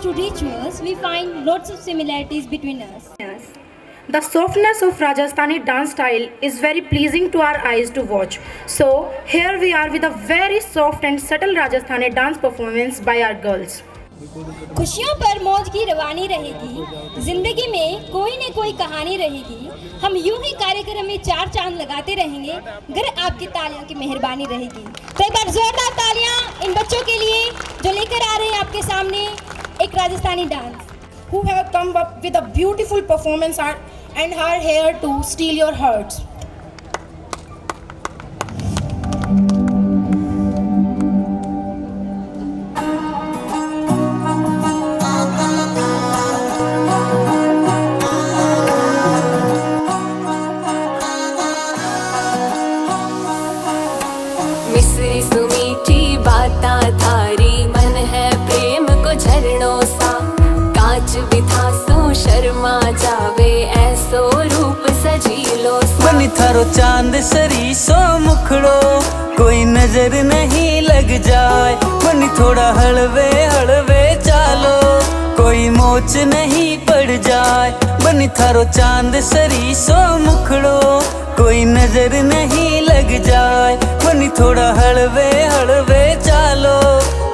to rituals, we find lots of similarities between us. The softness of Rajasthani dance style is very pleasing to our eyes to watch. So here we are with a very soft and subtle Rajasthani dance performance by our girls. खुशियों पर मौज की रवानी रहेगी, जिंदगी में कोई न कोई कहानी रहेगी। हम यूं ही कार्यक्रम में चार चांद लगाते रहेंगे अगर आपकी तालियों की मेहरबानी रहेगी। तो एक बार जोरदार तालियां इन बच्चों के लिए जो लेकर आ रहे हैं आपके सामने एक Rajasthani dance. Who have come up with a beautiful performance and are here to steal your hearts. मिश्री सुमीठी बाता थारी, मन है प्रेम को झरनों सा। कांच बिथा सो शर्मा जावे, ऐसो रूप सजीलो सा। बनी थारो चांद सरी सो मुखड़ो, कोई नजर नहीं लग जाए। बनी थोड़ा हलवे हलवे चालो, कोई मोच नहीं पड़ जाए। बनी थारो चांद सरी सो मुखड़ो, कोई नजर नहीं लग जाए। बनी थोड़ा हलवे हलवे चालो,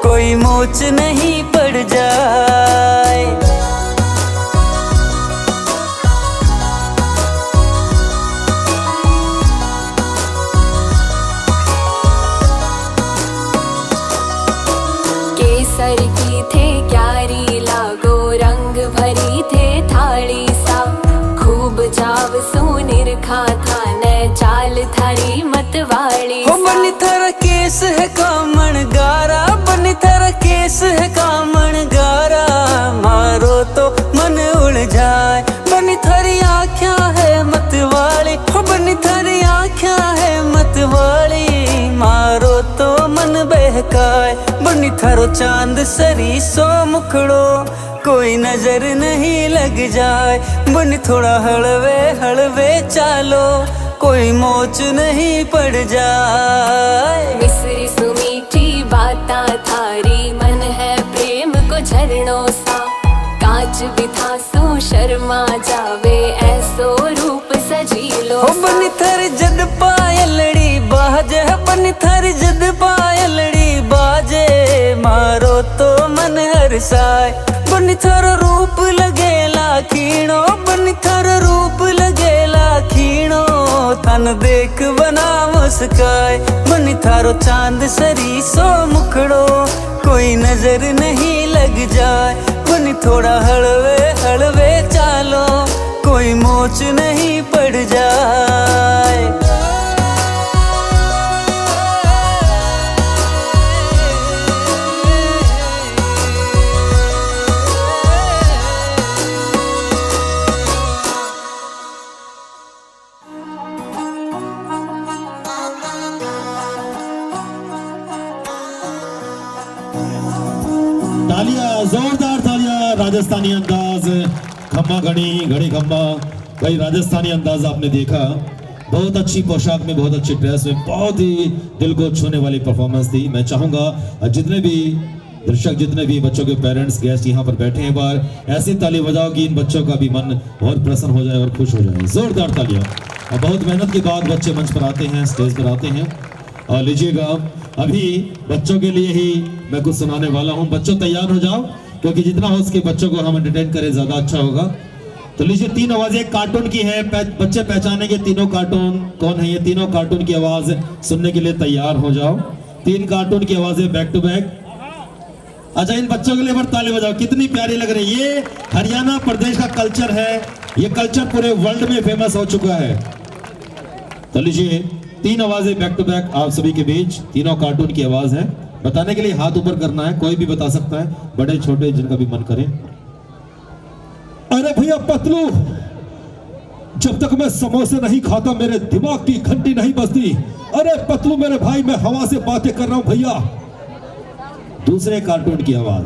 कोई मोच नहीं पड़ जाए। केसर की थे क्यारी लागो, रंग भरी थे थाली सा। खूब जाव सुनिर खा था न चाल थारी मतवाली सा। बनी थारा केस है कामण गारा, बनी थारा केस है कामण गारा। मारो तो मन उड़ जाए। बनी थारी आँखिया है मतवाली, बनी थारी आँखिया है मतवाली। मारो तो मन बहकाए। बनी थारो चांद सरी सो मुखड़ो, कोई नजर नहीं लग जाए। बनी थोड़ा हलवे हलवे चालो, कोई मोच नहीं पड़ जाए। मिश्री सुमीठी बाता थारी, मन है प्रेम को झरनों सा। कांच बिथा सो शर्मा जावे, ऐसो रूप सजीलो सा। बनी थारी जद पायलड़ी बाजे, बनी थारी जद पायलड़ी बाजे। मारो तो मन हरसाए। बनी थारो रूप लगेला खीणो, बनी थारो रूप लगेला खीणो। तन देख बना मुस्काए। बनी थारो चांद सरी सो मुखड़ो, कोई नजर नहीं लग जाए। बनी थोड़ा हलवे हलवे चालो, कोई मोच नहीं पड़ जाए। तालियां, जोरदार तालियां। राजस्थानी अंदाज, खम्मा घड़ी घड़ी खम्मा। भाई राजस्थानी अंदाज आपने देखा, बहुत अच्छी पोशाक में, बहुत अच्छी ड्रेस में, बहुत ही दिल को छूने वाली परफॉर्मेंस थी। मैं चाहूंगा जितने भी दर्शक, जितने भी बच्चों के पेरेंट्स गेस्ट यहाँ पर बैठे हैं, बार ऐसी ताली बजाओ कि इन बच्चों का भी मन बहुत प्रसन्न हो जाए और खुश हो जाए। जोरदार तालियां। और बहुत मेहनत के बाद बच्चे मंच पर आते हैं, स्टेज पर आते हैं। और लीजिएगा, अभी बच्चों के लिए ही मैं कुछ सुनाने वाला हूँ। बच्चों तैयार हो जाओ, क्योंकि जितना हो सके बच्चों को हम एंटरटेन करें, ज्यादा अच्छा होगा। तो लीजिए, तीन आवाजें एक कार्टून की है। बच्चे पहचानेंगे तीनों कार्टून कौन है। ये तीनों कार्टून की आवाज सुनने के लिए तैयार हो जाओ। तीन कार्टून की आवाजें बैक टू बैक। अच्छा, इन बच्चों के लिए पर ताली बजाओ, कितनी प्यारी लग रही है। ये हरियाणा प्रदेश का कल्चर है, ये कल्चर पूरे वर्ल्ड में फेमस हो चुका है। तो लीजिए, तीन आवाजें बैक टू बैक आप सभी के बीच, तीनों कार्टून की आवाज है। बताने के लिए हाथ ऊपर करना है, कोई भी बता सकता है, बड़े छोटे जिनका भी मन करे। अरे भैया पतलू, जब तक मैं समोसे नहीं खाता मेरे दिमाग की घंटी नहीं बजती। अरे पतलू मेरे भाई, मैं हवा से बातें कर रहा हूं भैया। दूसरे कार्टून की आवाज,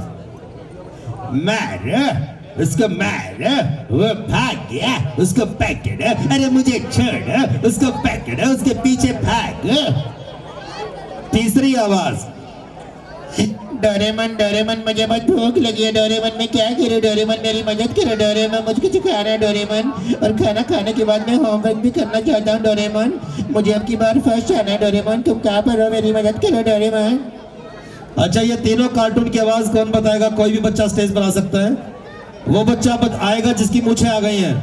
उसको मार, वो भाग गया, उसको पकड़, अरे मुझे छोड़, उसको पकड़, उसके पीछे भाग। तीसरी आवाज, डोरेमन डोरेमन मुझे बहुत भूख लगी है डोरेमन, मैं क्या करूँ डोरेमन, मेरी मदद करो डोरेमन, मुझे कुछ खाना है डोरेमन, और खाना खाने के बाद मैं होमवर्क भी करना चाहता हूँ डोरेमन, मुझे अब की बार फर्स्ट आना है डोरेमन, तुम कहाँ पर हो, मेरी मदद करो डोरेमन। अच्छा, ये तीनों कार्टून की आवाज कौन बताएगा? कोई भी बच्चा स्टेज पर आ सकता है। वो बच्चा आएगा जिसकी मूछें आ गई हैं।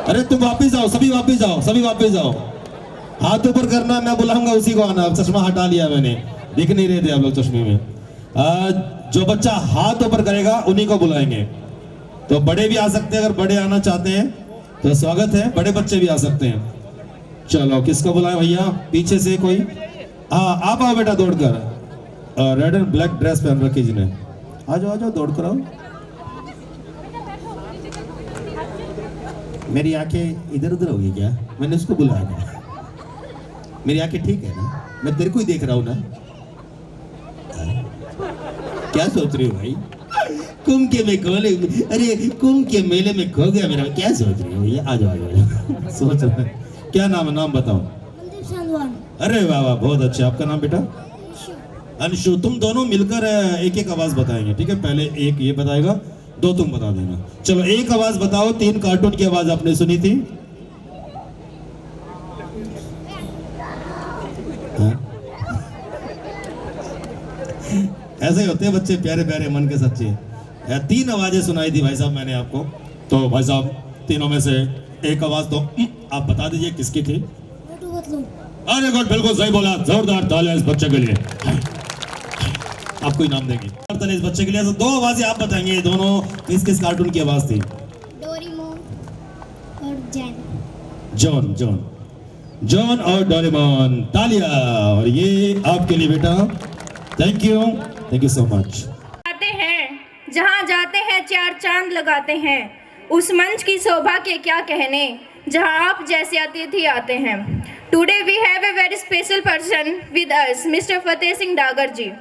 अरे तुम वापिस जाओ, सभी वापिस जाओ, सभी वापिस जाओ। हाथ ऊपर करना, मैं बुलाऊंगा उसी को आना। चश्मा हटा लिया मैंने, दिख नहीं रहे थे आप लोग चश्मे में। जो बच्चा हाथ ऊपर करेगा उन्हीं को बुलाएंगे। तो बड़े भी आ सकते हैं, अगर बड़े आना चाहते हैं तो स्वागत है, बड़े बच्चे भी आ सकते हैं। चलो, किसको बुलाए भैया? पीछे से कोई? हाँ, आप आओ बेटा दौड़कर। रेड एंड ब्लैक ड्रेस पहन रखी जिन्हें, आ जाओ दौड़ कर आओ। मेरी आंखें इधर उधर होगी क्या? मैंने उसको बुलाया था। मेरी आंखें ठीक है ना? मैं तेरे को ही देख रहा हूं ना। क्या सोच रही हो भाई? कुंभ के में खोले, अरे कुंभ के मेले में खो गया मेरा। क्या सोच रही हो भैया? आ जाओ सोच रहे। क्या नाम है? नाम बताओ। अरे वाह वाह, बहुत अच्छे। आपका नाम बेटा? अंशु। तुम दोनों मिलकर एक एक आवाज बताएंगे, ठीक है? पहले एक ये बताएगा, दो तुम बता देना। चलो, एक आवाज बताओ। 3 कार्टून की आवाज आपने सुनी थी। ऐसे ही होते हैं बच्चे, प्यारे प्यारे मन के सच्चे। 3 आवाजें सुनाई थी भाई साहब मैंने आपको। तो भाई साहब, तीनों में से एक आवाज तो आप बता दीजिए किसकी थी। अरे गुड, बिल्कुल सही बोला। जोरदार तालियां इस बच्चे के लिए। आपको इनाम देंगे इस बच्चे के लिए। तो 2 आवाजें आप बताएंगे, ये दोनों किस किस कार्टून की आवाज थी? डोरेमोन और जैन। जॉन जॉन जॉन और डोरेमोन। तालियां। और ये आपके लिए बेटा। Thank you so much. जाते हैं जहाँ जाते हैं 4 चांद लगाते हैं, उस मंच की शोभा के क्या कहने जहाँ आप जैसे अतिथि आते हैं। Today we have a very special person with us, mister Fateh Singh Dagar ji.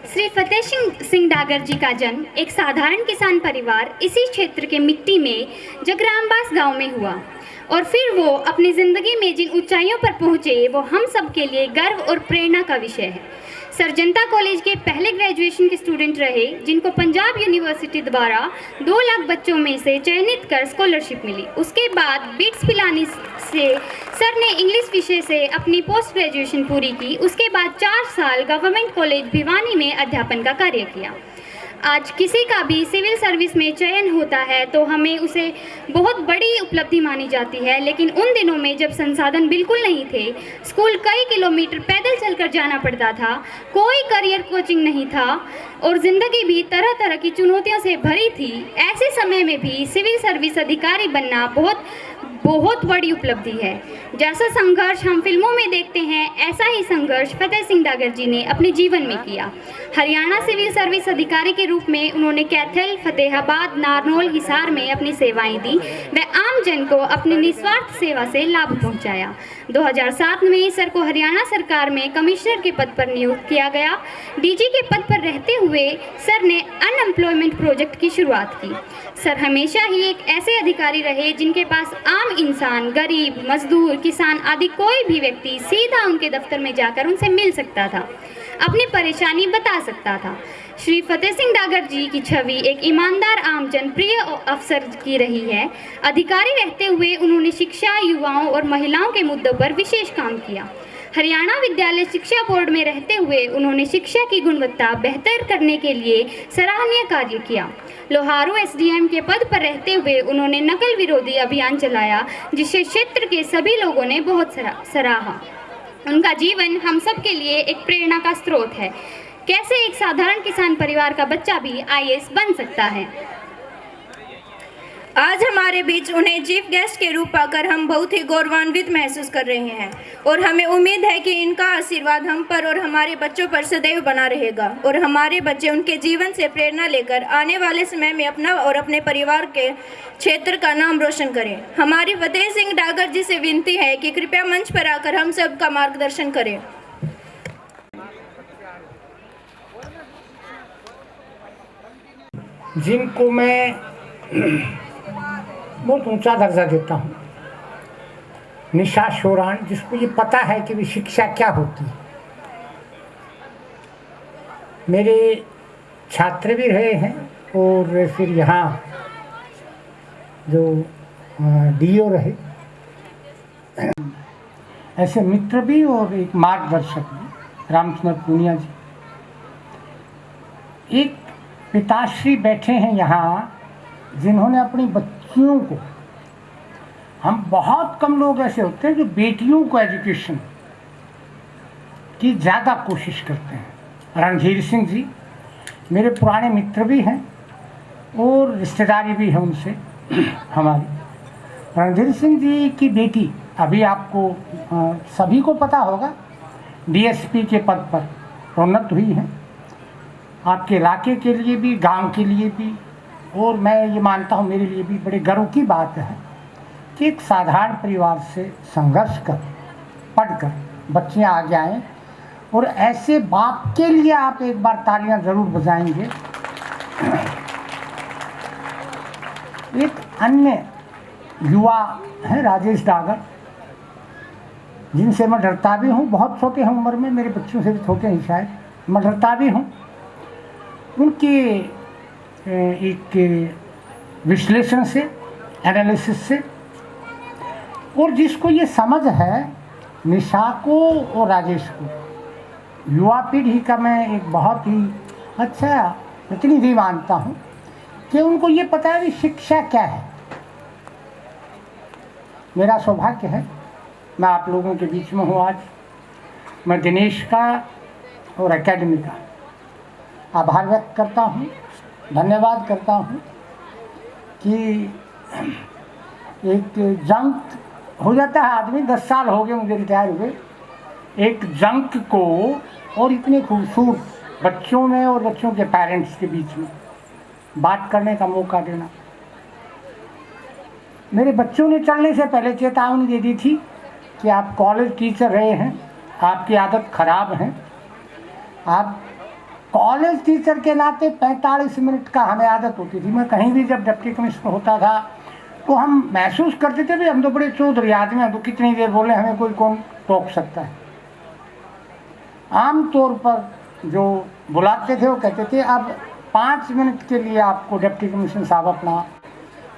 Shri Fateh Singh Dagar ji का जन्म एक साधारण किसान परिवार इसी क्षेत्र के मिट्टी में जगरामबास गांव में हुआ, और फिर वो अपनी ज़िंदगी में जिन ऊंचाइयों पर पहुंचे वो हम सब के लिए गर्व और प्रेरणा का विषय है। सर जनता कॉलेज के पहले ग्रेजुएशन के स्टूडेंट रहे, जिनको पंजाब यूनिवर्सिटी द्वारा 2 लाख बच्चों में से चयनित कर स्कॉलरशिप मिली। उसके बाद बिट्स पिलानी से सर ने इंग्लिश विषय से अपनी पोस्ट ग्रेजुएशन पूरी की। उसके बाद 4 साल गवर्नमेंट कॉलेज भिवानी में अध्यापन का कार्य किया। आज किसी का भी सिविल सर्विस में चयन होता है तो हमें उसे बहुत बड़ी उपलब्धि मानी जाती है, लेकिन उन दिनों में जब संसाधन बिल्कुल नहीं थे, स्कूल कई किलोमीटर पैदल चलकर जाना पड़ता था, कोई करियर कोचिंग नहीं था और ज़िंदगी भी तरह तरह की चुनौतियों से भरी थी, ऐसे समय में भी सिविल सर्विस अधिकारी बनना बहुत बड़ी उपलब्धि है। जैसा संघर्ष हम फिल्मों में देखते हैं, ऐसा ही संघर्ष फतेह सिंह डागर जी ने अपने जीवन में किया। हरियाणा सिविल सर्विस अधिकारी के रूप में उन्होंने कैथल, फतेहाबाद, नारनौल, हिसार में अपनी सेवाएं दी व आम जन को अपनी निस्वार्थ सेवा से लाभ पहुंचाया। 2007 में सर को हरियाणा सरकार में कमिश्नर के पद पर नियुक्त किया गया। डीजी के पद पर रहते हुए सर ने अनएम्प्लॉयमेंट प्रोजेक्ट की शुरुआत की। सर हमेशा ही एक ऐसे अधिकारी रहे जिनके पास आम इंसान, गरीब, मजदूर, किसान आदि कोई भी व्यक्ति सीधा उनके दफ्तर में जाकर उनसे मिल सकता था, अपनी परेशानी बता सकता था। श्री फतेह सिंह डागर जी की छवि एक ईमानदार, आम जनप्रिय अफसर की रही है। अधिकारी रहते हुए उन्होंने शिक्षा, युवाओं और महिलाओं के मुद्दों पर विशेष काम किया। हरियाणा विद्यालय शिक्षा बोर्ड में रहते हुए उन्होंने शिक्षा की गुणवत्ता बेहतर करने के लिए सराहनीय कार्य किया। लोहारू एसडीएम के पद पर रहते हुए उन्होंने नकल विरोधी अभियान चलाया, जिसे क्षेत्र के सभी लोगों ने बहुत सराहा। उनका जीवन हम सब के लिए एक प्रेरणा का स्रोत है। कैसे एक साधारण किसान परिवार का बच्चा भी आईएएस बन सकता है। आज हमारे बीच उन्हें चीफ गेस्ट के रूप पाकर हम बहुत ही गौरवान्वित महसूस कर रहे हैं और हमें उम्मीद है कि इनका आशीर्वाद हम पर और हमारे बच्चों पर सदैव बना रहेगा और हमारे बच्चे उनके जीवन से प्रेरणा लेकर आने वाले समय में अपना और अपने परिवार के क्षेत्र का नाम रोशन करें। हमारी फतेह सिंह डागर जी से विनती है कि कृपया मंच पर आकर हम सबका मार्गदर्शन करें। जिनको मैं बहुत ऊंचा दर्जा देता हूँ, निशा शोरान, जिसको ये पता है कि भी शिक्षा क्या होती है। मेरे छात्र भी रहे हैं और फिर यहाँ जो डीओ रहे, ऐसे मित्र भी और एक मार्गदर्शक भी, रामचंद्र पूनिया जी। एक पिताश्री बैठे हैं यहाँ जिन्होंने अपनी बच्चियों को, हम बहुत कम लोग ऐसे होते हैं जो बेटियों को एजुकेशन की ज़्यादा कोशिश करते हैं। रणधीर सिंह जी मेरे पुराने मित्र भी हैं और रिश्तेदारी भी है उनसे हमारी। रणधीर सिंह जी की बेटी, अभी आपको सभी को पता होगा, डीएसपी के पद पर प्रोन्नत हुई है। आपके इलाके के लिए भी, गांव के लिए भी, और मैं ये मानता हूँ मेरे लिए भी बड़े गर्व की बात है कि एक साधारण परिवार से संघर्ष कर पढ़कर बच्चियाँ आगे आएँ। और ऐसे बाप के लिए आप एक बार तालियां ज़रूर बजाएंगे। एक अन्य युवा है राजेश डागर, जिनसे मैं डरता भी हूँ, बहुत छोटे हैं उम्र में, मेरे बच्चों से भी छोटे हैं शायद, मैं डरता भी हूँ उनके एक विश्लेषण से, एनालिसिस से। और जिसको ये समझ है, निशा को और राजेश को, युवा पीढ़ी का मैं एक बहुत ही अच्छा प्रतिनिधि मानता हूँ कि उनको ये पता है कि शिक्षा क्या है। मेरा सौभाग्य है मैं आप लोगों के बीच में हूँ आज। मैं दिनेश का और एकेडमी का आभार व्यक्त करता हूँ, धन्यवाद करता हूँ कि एक जंक हो जाता है आदमी, 10 साल हो गए मुझे रिटायर हुए, एक जंक को और इतने खूबसूरत बच्चों में और बच्चों के पेरेंट्स के बीच में बात करने का मौका देना। मेरे बच्चों ने चलने से पहले चेतावनी दे दी थी कि आप कॉलेज टीचर रहे हैं, आपकी आदत खराब है। आप कॉलेज टीचर के नाते 45 मिनट का हमें आदत होती थी। मैं कहीं भी जब डिप्टी कमिश्नर होता था तो हम महसूस करते थे भी हम तो बड़े चौधरी आदमी हैं, तो कितनी देर बोले, हमें कोई कौन टोक सकता है। आम तौर पर जो बुलाते थे वो कहते थे अब 5 मिनट के लिए आपको डिप्टी कमिश्नर साहब अपना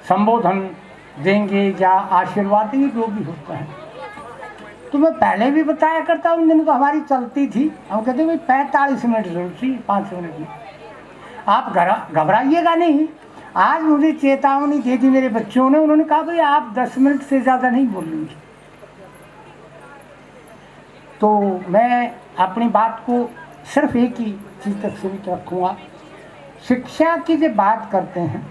संबोधन देंगे या आशीर्वाद देंगे, जो भी होता है। तो मैं पहले भी बताया करता उन दिनों तो हमारी चलती थी, हम कहते भाई 45 मिनट जरूर चाहिए, 5 मिनट में आप घबराइएगा नहीं। आज मुझे चेतावनी दे दी मेरे बच्चों ने, उन्होंने कहा भाई आप 10 मिनट से ज़्यादा नहीं बोलेंगे। तो मैं अपनी बात को सिर्फ एक ही चीज़ तक सीमित रखूँगा। शिक्षा की जब बात करते हैं,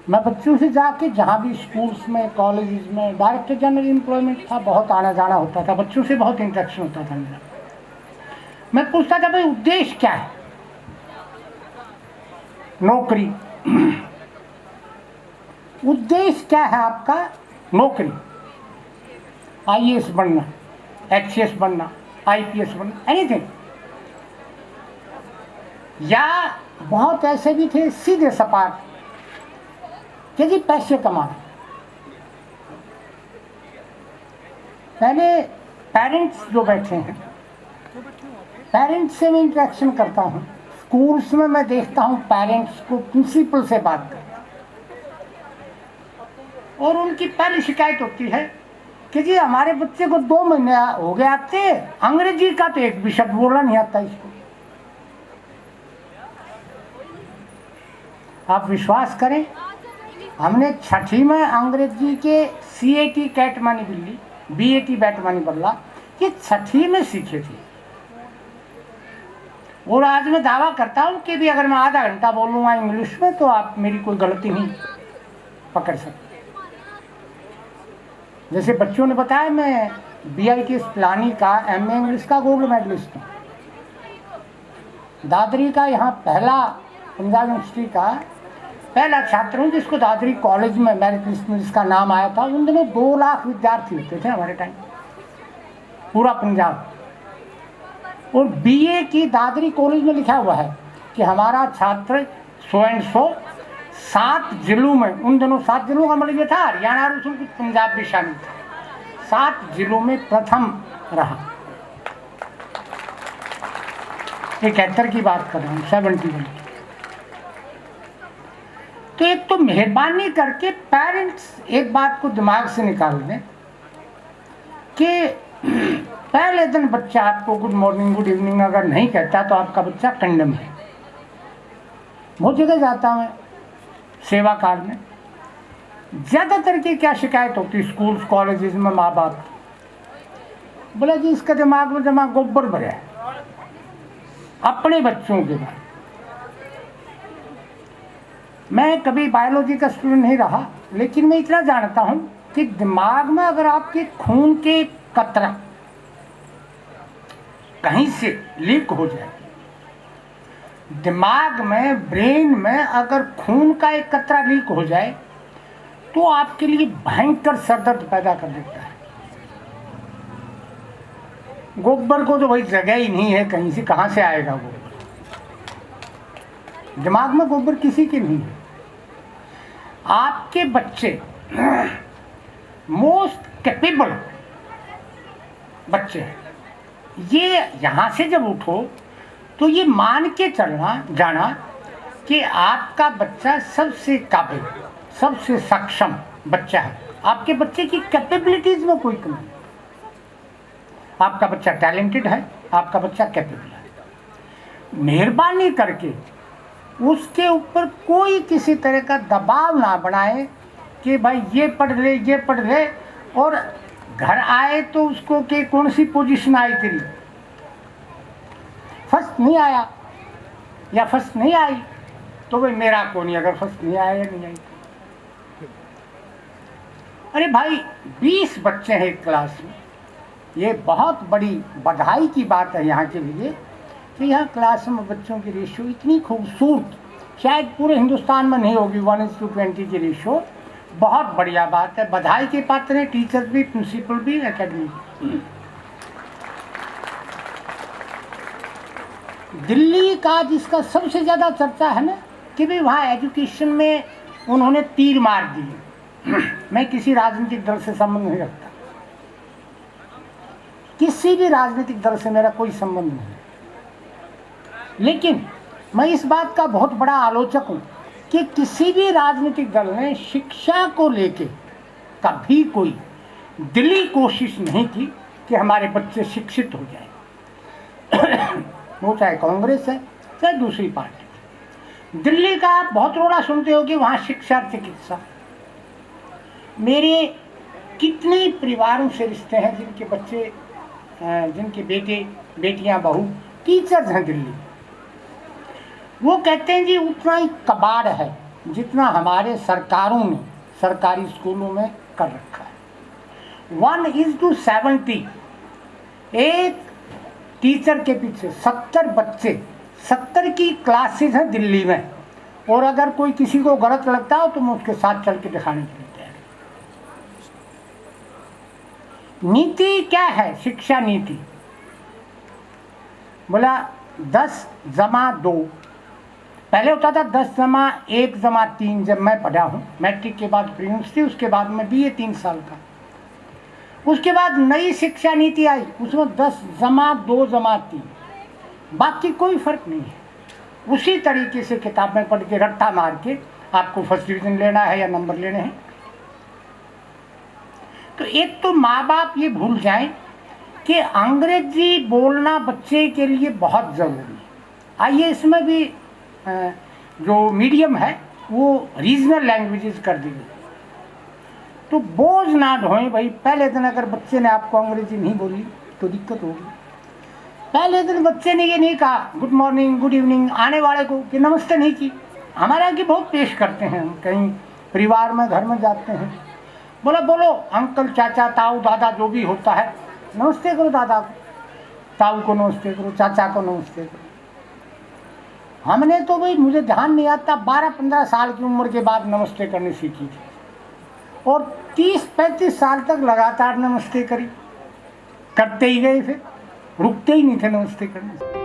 मैं बच्चों से जाके जहाँ भी स्कूल्स में, कॉलेजेस में, डायरेक्टर जनरल एम्प्लॉयमेंट था, बहुत आना जाना होता था, बच्चों से बहुत इंटरेक्शन होता था मेरा। मैं पूछता था भाई उद्देश्य क्या है, नौकरी उद्देश्य क्या है आपका, नौकरी, IAS बनना, HAS बनना, IPS बनना, एनीथिंग। या बहुत ऐसे भी थे सीधे सपाट कि जी पैसे कमाना। पहले पेरेंट्स जो बैठे हैं, पेरेंट्स से मैं इंटरेक्शन करता हूँ, स्कूल्स में मैं देखता हूँ पेरेंट्स को प्रिंसिपल से बात करते, और उनकी पहली शिकायत होती है कि जी हमारे बच्चे को 2 महीने हो गए आते, अंग्रेजी का तो एक भी शब्द बोलना नहीं आता इसको। आप विश्वास करें, हमने 6ठी में अंग्रेजी के CAT कैट मानी बिल्ली, BAT बैट मानी बल्ला, ये 6ठी में सीखे थे। और आज मैं दावा करता हूँ कि भी अगर मैं आधा घंटा बोलूँगा इंग्लिश में तो आप मेरी कोई गलती नहीं पकड़ सकते। जैसे बच्चों ने बताया, मैं BITS पिलानी का MA इंग्लिश का गोल्ड मेडलिस्ट हूँ। दादरी का यहाँ पहला, पंजाब यूनिवर्सिटी का पहला छात्र हूँ जिसको दादरी कॉलेज में मेरिट लिस्ट में जिसका नाम आया था। उन दिनों 2 लाख विद्यार्थी होते थे हमारे टाइम, पूरा पंजाब। और BA की दादरी कॉलेज में लिखा हुआ है कि हमारा छात्र 100 7 जिलों में, उन दिनों 7 जिलों का मतलब ये था हरियाणा और उसमें कुछ पंजाब भी शामिल था, 7 जिलों में प्रथम रहा। 71 की बात कर रहा हूँ, 71। तो एक तो मेहरबानी करके पेरेंट्स एक बात को दिमाग से निकाल दें कि पहले दिन बच्चा आपको गुड मॉर्निंग गुड इवनिंग अगर नहीं कहता तो आपका बच्चा कंडम है। बहुत जगह जाता हूँ सेवा काल में, ज़्यादातर की क्या शिकायत होती स्कूल्स कॉलेजेस में माँ बाप, बोला जी इसका दिमाग में जमा गोबर भरा है अपने बच्चों के बाद। मैं कभी बायोलॉजी का स्टूडेंट नहीं रहा, लेकिन मैं इतना जानता हूँ कि दिमाग में अगर आपके खून के कतरा कहीं से लीक हो जाए, दिमाग में ब्रेन में अगर खून का एक कतरा लीक हो जाए तो आपके लिए भयंकर सरदर्द पैदा कर देता है। गोबर को तो भाई जगह ही नहीं है, कहीं से कहाँ से आएगा गोबर, दिमाग में गोबर किसी के नहीं है। आपके बच्चे मोस्ट कैपेबल बच्चे हैं, ये यहाँ से जब उठो तो ये मान के चलना जाना कि आपका बच्चा सबसे काबिल सबसे सक्षम बच्चा है। आपके बच्चे की कैपेबिलिटीज में कोई कमी नहीं, आपका बच्चा टैलेंटेड है, आपका बच्चा कैपेबल है। मेहरबानी करके उसके ऊपर कोई किसी तरह का दबाव ना बनाए कि भाई ये पढ़ ले और घर आए तो उसको कि कौन सी पोजीशन आई तेरी, फर्स्ट नहीं आया या फर्स्ट नहीं आई तो भाई मेरा कौन नहीं, अगर फर्स्ट नहीं आया या नहीं आई। अरे भाई 20 बच्चे हैं एक क्लास में, ये बहुत बड़ी बधाई की बात है यहाँ के लिए कि यहाँ क्लास में बच्चों की रेशियो इतनी खूबसूरत शायद पूरे हिंदुस्तान में नहीं होगी, 1:20 की रेशियो, बहुत बढ़िया बात है। बधाई के पात्र हैं टीचर्स भी, प्रिंसिपल भी, एकेडमी भी। दिल्ली का जिसका सबसे ज़्यादा चर्चा है ना कि भाई वहाँ एजुकेशन में उन्होंने तीर मार दिए। मैं किसी राजनीतिक दल से संबंध नहीं रखता, किसी भी राजनीतिक दल से मेरा कोई संबंध नहीं, लेकिन मैं इस बात का बहुत बड़ा आलोचक हूँ कि किसी भी राजनीतिक दल ने शिक्षा को लेके कभी कोई दिली कोशिश नहीं की कि हमारे बच्चे शिक्षित हो जाए। वो चाहे कांग्रेस है चाहे दूसरी पार्टी। दिल्ली का आप बहुत रोड़ा सुनते हो कि वहाँ शिक्षा चिकित्सा। मेरे कितने परिवारों से रिश्ते हैं जिनके बच्चे जिनके बेटे बेटियां बहू टीचर्स हैं दिल्ली, वो कहते हैं जी उतना ही कबाड़ है जितना हमारे सरकारों ने सरकारी स्कूलों में कर रखा है। 1:70 एक टीचर के पीछे 70 बच्चे, 70 की क्लासेस हैं दिल्ली में, और अगर कोई किसी को गलत लगता हो तो मैं उसके साथ चल के दिखाने के लिए तैयार। नीति क्या है? शिक्षा नीति बोला 10+2, पहले होता था 10+1+3। जब मैं पढ़ा हूँ मैट्रिक के बाद प्रीलिम्स थी, उसके बाद में BA 3 साल का, उसके बाद नई शिक्षा नीति आई उसमें 10+2+3, बाकी कोई फर्क नहीं है। उसी तरीके से किताब में पढ़ के रट्टा मार के आपको फर्स्ट डिवीजन लेना है या नंबर लेने हैं। तो एक तो माँ बाप ये भूल जाएं कि अंग्रेजी बोलना बच्चे के लिए बहुत ज़रूरी है। आइए इसमें भी जो मीडियम है वो रीजनल लैंग्वेजेस कर दी गई, तो बोझ ना ढोएं भाई। पहले दिन अगर बच्चे ने आपको अंग्रेजी नहीं बोली तो दिक्कत होगी। पहले दिन बच्चे ने ये नहीं कहा गुड मॉर्निंग गुड इवनिंग, आने वाले को कि नमस्ते नहीं की। हमारे यहाँ की बहुत पेश करते हैं, हम कहीं परिवार में घर में जाते हैं, बोलो बोलो अंकल चाचा ताऊ दादा जो भी होता है, नमस्ते करो दादा को, ताऊ को नमस्ते करो, चाचा को नमस्ते करो। हमने तो भाई मुझे ध्यान नहीं आता 12-15 साल की उम्र के बाद नमस्ते करनी सीखी थी, और 30-35 साल तक लगातार नमस्ते करी, करते ही गए, फिर रुकते ही नहीं थे नमस्ते करने।